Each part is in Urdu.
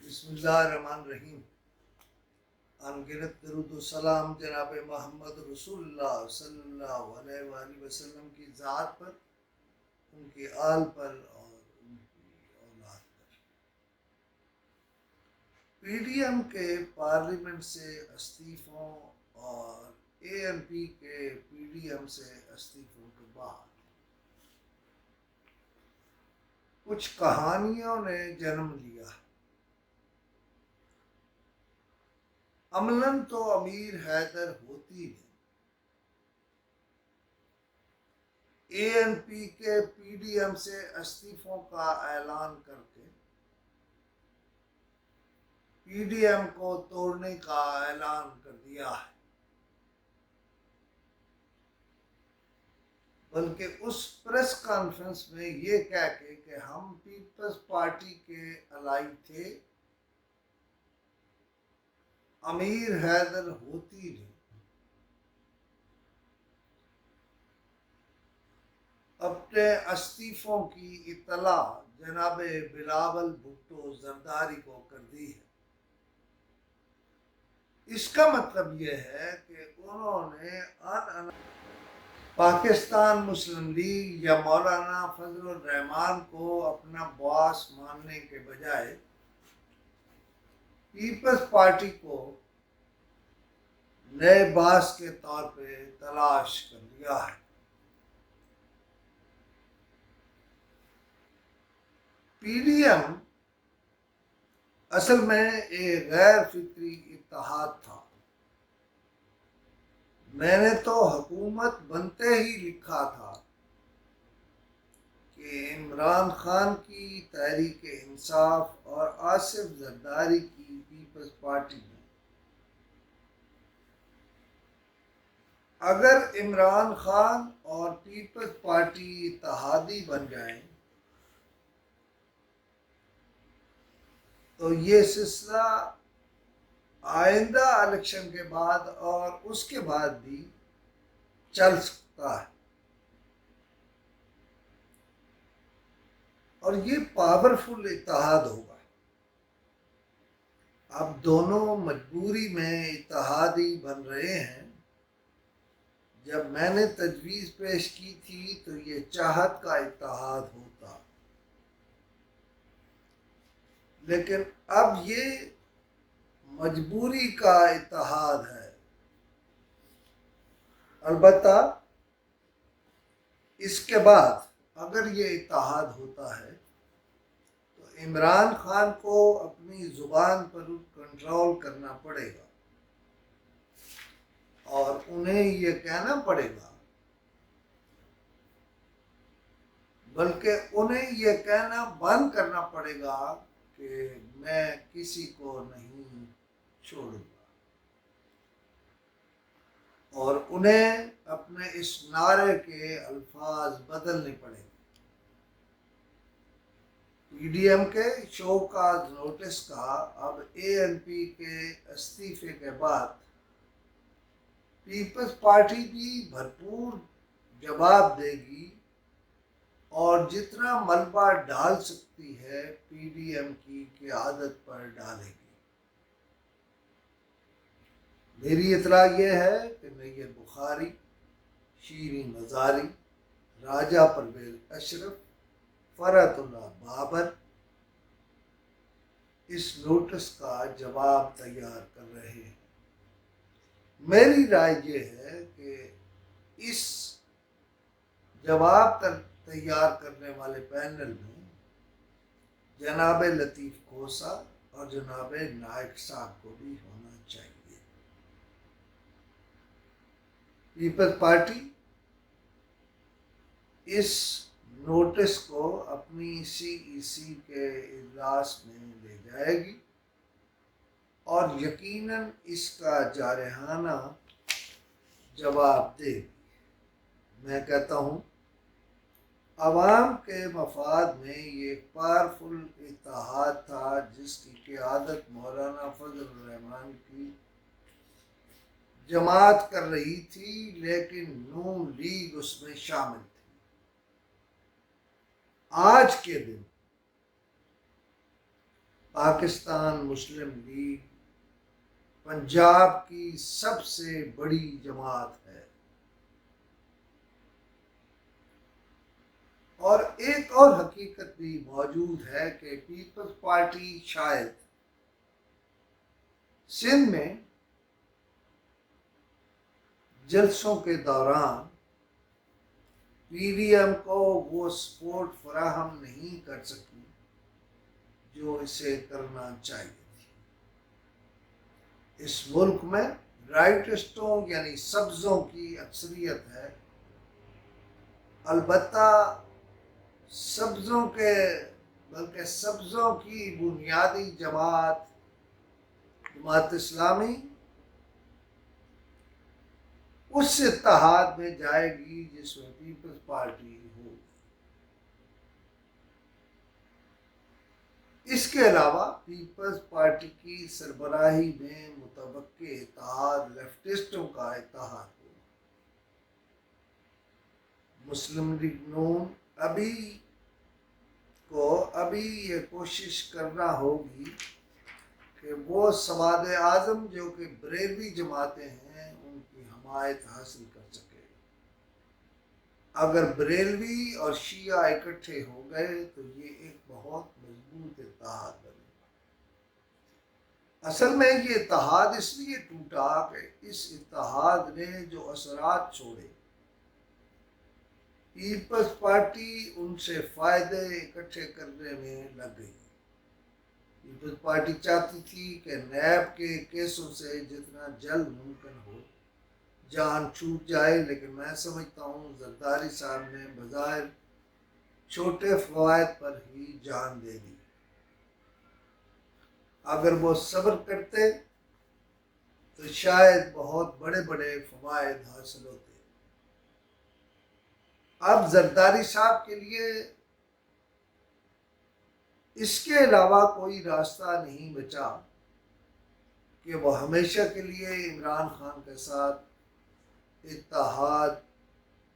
بسم اللہ الرحمن الرحیم۔ انگنت درود و سلام جناب محمد رسول اللہ صلی اللہ علیہ وآلہ وسلم کی ذات پر، ان کے آل پر اور ان کی اولاد پر۔ پی ڈی ایم کے پارلیمنٹ سے استعفوں اور اے این پی کے پی ڈی ایم سے استعفوں کے بعد کچھ کہانیوں نے جنم لیا۔ عملاً تو امیر حیدر ہوتی نہیں، اے این پی کے پی ڈی ایم سے استعفوں کا اعلان کر کے پی ڈی ایم کو توڑنے کا اعلان کر دیا ہے، بلکہ اس پریس کانفرنس میں یہ کہہ کے کہ ہم پیپلز پارٹی کے الائی تھے، امیر حیدر ہوتی نہیں اپنے استعفوں کی اطلاع جناب بلاول بھٹو زرداری کو کر دی ہے۔ اس کا مطلب یہ ہے کہ انہوں نے پاکستان مسلم لیگ یا مولانا فضل الرحمان کو اپنا باس ماننے کے بجائے پیپلز پارٹی کو نئے باس کے طور پہ تلاش کر لیا ہے۔ پی ڈی ایم اصل میں ایک غیر فطری اتحاد تھا۔ میں نے تو حکومت بنتے ہی لکھا تھا کہ عمران خان کی تحریک انصاف اور آصف زرداری کی پیپلز پارٹی میں اگر عمران خان اور پیپلز پارٹی اتحادی بن جائیں تو یہ سلسلہ آئندہ الیکشن کے بعد اور اس کے بعد بھی چل سکتا ہے، اور یہ پاورفل اتحاد ہوگا۔ اب دونوں مجبوری میں اتحادی بن رہے ہیں۔ جب میں نے تجویز پیش کی تھی تو یہ چاہت کا اتحاد ہوتا، لیکن اب یہ مجبوری کا اتحاد ہے۔ البتہ اس کے بعد اگر یہ اتحاد ہوتا ہے تو عمران خان کو اپنی زبان پر کنٹرول کرنا پڑے گا اور انہیں یہ کہنا پڑے گا، بلکہ انہیں یہ کہنا بند کرنا پڑے گا کہ میں کسی کو نہیں چھوڑوں گا، اور انہیں اپنے اس نعرے کے الفاظ بدلنے پڑے گے۔ پی ڈی ایم کے شو کاز نوٹس کا اب اے این پی کے استعفے کے بعد پیپلز پارٹی بھی بھرپور جواب دے گی اور جتنا ملبہ ڈال سکتی ہے پی ڈی ایم کی قیادت پر ڈالے گی۔ میری اطلاع یہ ہے کہ نیر بخاری، شیریں مزاری، راجہ پرویز اشرف، فرحت اللہ بابر اس نوٹس کا جواب تیار کر رہے ہیں۔ میری رائے یہ ہے کہ اس جواب تیار کرنے والے پینل میں جناب لطیف کھوسہ اور جناب نائک صاحب کو بھی ہونا چاہیے۔ پیپلز پارٹی اس نوٹس کو اپنی سی ای سی کے اجلاس میں لے جائے گی اور یقیناً اس کا جارحانہ جواب دے گی۔ میں کہتا ہوں عوام کے مفاد میں یہ ایک پاورفل اتحاد تھا جس کی قیادت مولانا فضل الرحمان کی جماعت کر رہی تھی، لیکن نون لیگ اس میں شامل تھی۔ آج کے دن پاکستان مسلم لیگ پنجاب کی سب سے بڑی جماعت ہے، اور ایک اور حقیقت بھی موجود ہے کہ پیپلز پارٹی شاید سندھ میں جلسوں کے دوران پی ڈی ایم کو وہ سپورٹ فراہم نہیں کر سکی جو اسے کرنا چاہیے تھی۔ اس ملک میں رائٹسٹوں یعنی سبزوں کی اکثریت ہے، البتہ بلکہ سبزوں کی بنیادی جماعت اسلامی اس اتحاد میں جائے گی جس میں پیپلز پارٹی ہو۔ اس کے علاوہ پیپلز پارٹی کی سربراہی میں متوقع اتحاد لیفٹسٹوں کا اتحاد ہو۔ مسلم لیگ نون ابھی یہ کوشش کرنا ہوگی کہ وہ سواد اعظم جو کہ بریلوی جماعتیں ہیں ان کی حمایت حاصل کر سکے۔ اگر بریلوی اور شیعہ اکٹھے ہو گئے تو یہ ایک بہت مضبوط اتحاد بنے گا۔ اصل میں یہ اتحاد اس لیے ٹوٹا کہ اس اتحاد نے جو اثرات چھوڑے، پیپلز پارٹی ان سے فائدے اکٹھے کرنے میں لگ گئی۔ پیپلز پارٹی چاہتی تھی کہ نیب کے کیسوں سے جتنا جلد ممکن ہو جان چھوٹ جائے، لیکن میں سمجھتا ہوں زرداری صاحب نے بظاہر چھوٹے فوائد پر ہی جان دے دی۔ اگر وہ صبر کرتے تو شاید بہت بڑے بڑے فوائد حاصل ہوتے۔ اب زرداری صاحب کے لیے اس کے علاوہ کوئی راستہ نہیں بچا کہ وہ ہمیشہ کے لیے عمران خان کے ساتھ اتحاد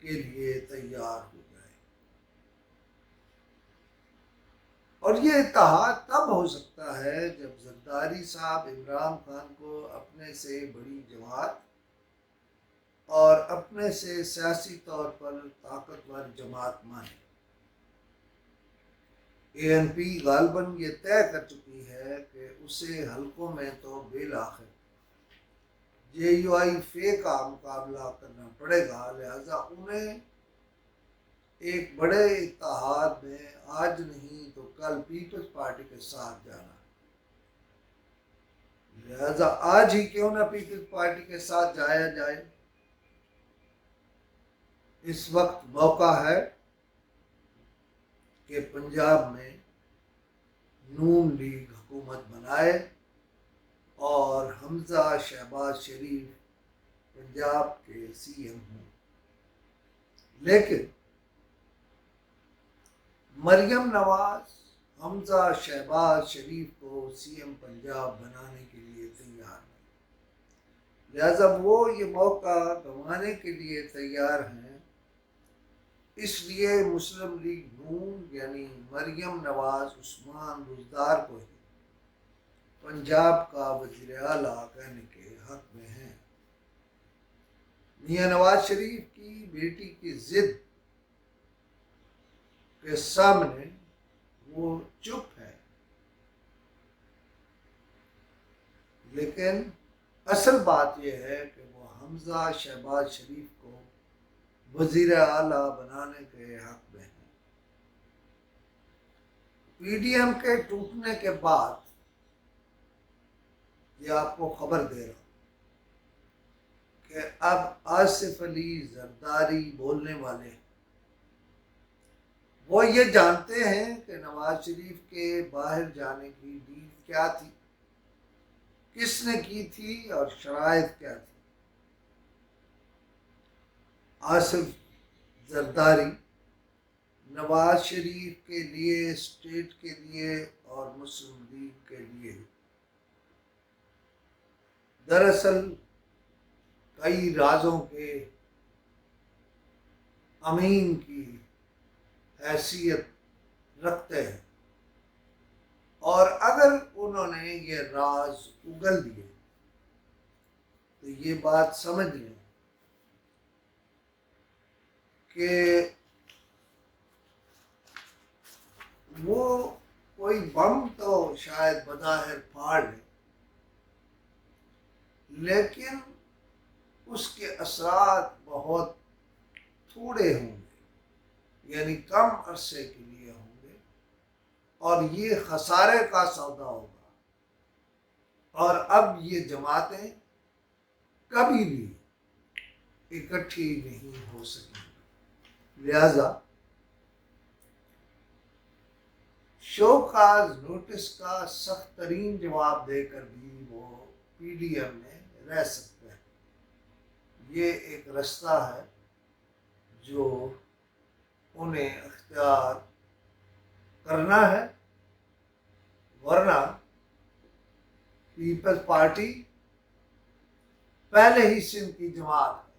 کے لیے تیار ہو جائے۔ اور یہ اتحاد تب ہو سکتا ہے جب زرداری صاحب عمران خان کو اپنے سے بڑی جماعت اور اپنے سے سیاسی طور پر طاقتور جماعت مانے۔ اے این پی غالباً یہ طے کر چکی ہے کہ اسے حلقوں میں تو بالآخر جے یو آئی فے کا مقابلہ کرنا پڑے گا، لہذا انہیں ایک بڑے اتحاد میں آج نہیں تو کل پیپلز پارٹی کے ساتھ جانا ہے۔ لہذا آج ہی کیوں نہ پیپلز پارٹی کے ساتھ جایا جائے۔ اس وقت موقع ہے کہ پنجاب میں نون لیگ حکومت بنائے اور حمزہ شہباز شریف پنجاب کے سی ایم ہوں، لیکن مریم نواز حمزہ شہباز شریف کو سی ایم پنجاب بنانے کے لیے تیار ہیں، لہذا وہ یہ موقع گنوانے کے لیے تیار ہیں۔ اس لیے مسلم لیگ نون یعنی مریم نواز عثمان بزدار کو ہی پنجاب کا وزیر اعلیٰ کہنے کے حق میں ہیں۔ میاں نواز شریف کی بیٹی کی ضد کے سامنے وہ چپ ہے، لیکن اصل بات یہ ہے کہ وہ حمزہ شہباز شریف کو وزیر اعلیٰ بنانے کے حق میں ہیں۔ پی ڈی ایم کے ٹوٹنے کے بعد یہ آپ کو خبر دے رہا ہوں کہ اب آصف علی زرداری بولنے والے ہیں۔ وہ یہ جانتے ہیں کہ نواز شریف کے باہر جانے کی ڈیل کیا تھی، کس نے کی تھی اور شرائط کیا تھی۔ آصف زرداری نواز شریف کے لیے، اسٹیٹ کے لیے اور مسلم لیگ کے لیے دراصل کئی رازوں کے امین کی حیثیت رکھتے ہیں، اور اگر انہوں نے یہ راز اگل دیے تو یہ بات سمجھ لیں کہ وہ کوئی بم تو شاید بظاہر پھاڑ لے، لیکن اس کے اثرات بہت تھوڑے ہوں گے، یعنی کم عرصے کے لیے ہوں گے، اور یہ خسارے کا سودا ہوگا۔ اور اب یہ جماعتیں کبھی بھی اکٹھی نہیں ہو سکیں گی، لہذا شو کاز نوٹس کا سخت ترین جواب دے کر بھی وہ پی ڈی ایم میں رہ سکتے ہیں۔ یہ ایک رستہ ہے جو انہیں اختیار کرنا ہے، ورنہ پیپلز پارٹی پہلے ہی سندھ کی جماعت ہے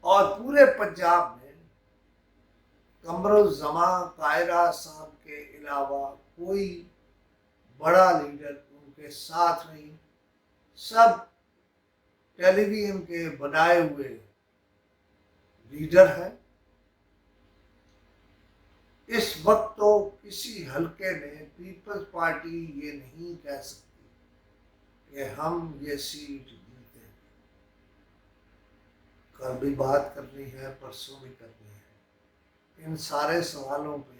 اور پورے پنجاب میں قمر الزمان قاہرہ صاحب کے علاوہ کوئی بڑا لیڈر ان کے ساتھ نہیں، سب ٹیلی ویژن کے بنائے ہوئے لیڈر ہیں۔ اس وقت تو کسی حلقے میں پیپلز پارٹی یہ نہیں کہہ سکتی کہ ہم یہ سیٹ جیتے ہیں۔ کل بھی بات کرنی ہے، پرسوں بھی کرنی ہے، ان سارے سوالوں پہ